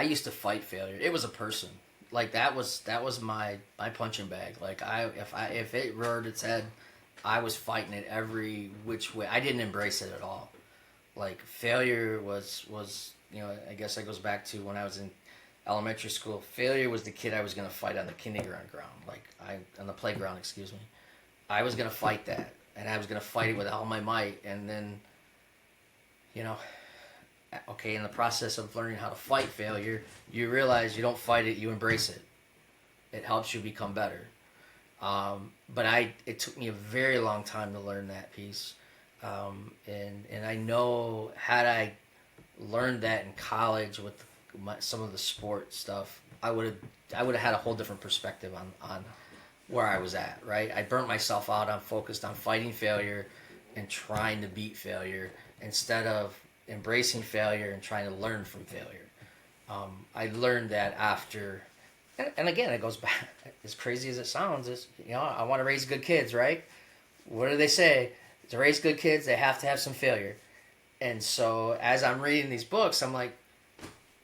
I used to fight failure. It was a person. Like that was my punching bag. Like if it reared its head, I was fighting it every which way. I didn't embrace it at all. Like failure was I guess that goes back to when I was in elementary school. Failure was the kid I was gonna fight on the kindergarten ground. Like I on the playground, excuse me. I was gonna fight that, and I was gonna fight it with all my might. And then, you know, okay, in the process of learning how to fight failure, you realize you don't fight it, you embrace it. It helps you become better. But it took me a very long time to learn that piece. And I know had I learned that in college with some of the sport stuff, I would have had a whole different perspective on where I was at. Right, I burnt myself out. I'm focused on fighting failure and trying to beat failure instead of embracing failure and trying to learn from failure. I learned that after, and again, it goes back, as crazy as it sounds, is, I want to raise good kids, right? What do they say? To raise good kids, they have to have some failure. And so as I'm reading these books, I'm like,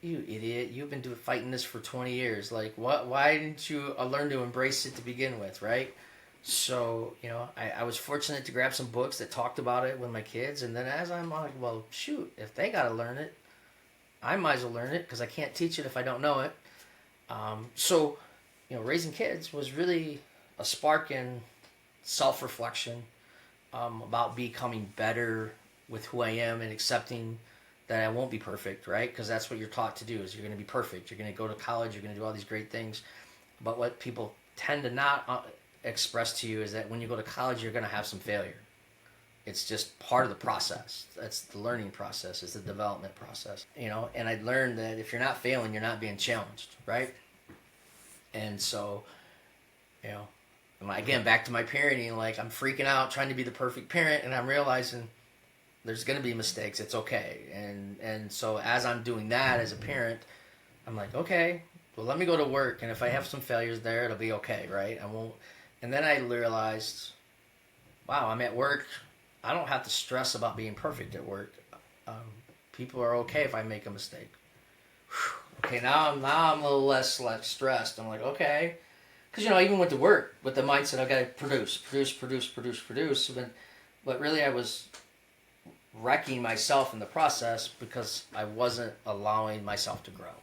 you idiot, you've been fighting this for 20 years. Like, why didn't you learn to embrace it to begin with, right? So, I was fortunate to grab some books that talked about it with my kids. And then as I'm like, well, shoot, if they got to learn it, I might as well learn it because I can't teach it if I don't know it. So, raising kids was really a spark in self-reflection about becoming better with who I am and accepting that I won't be perfect, right? Because that's what you're taught to do is you're going to be perfect. You're going to go to college. You're going to do all these great things. But what people tend to not express to you is that when you go to college, you're going to have some failure. It's just part of the process. That's the learning process. It's the development process. And I learned that if you're not failing, you're not being challenged, right? And so, again, back to my parenting, like I'm freaking out trying to be the perfect parent, and I'm realizing there's going to be mistakes. It's okay. And so as I'm doing that as a parent, I'm like, okay, well, let me go to work. And if I have some failures there, it'll be okay, right? I won't. And then I realized, wow, I'm at work. I don't have to stress about being perfect at work. People are okay if I make a mistake. Whew. Okay, now I'm a little less stressed. I'm like, okay. Because, I even went to work with the mindset, I've got to produce. But really I was wrecking myself in the process because I wasn't allowing myself to grow.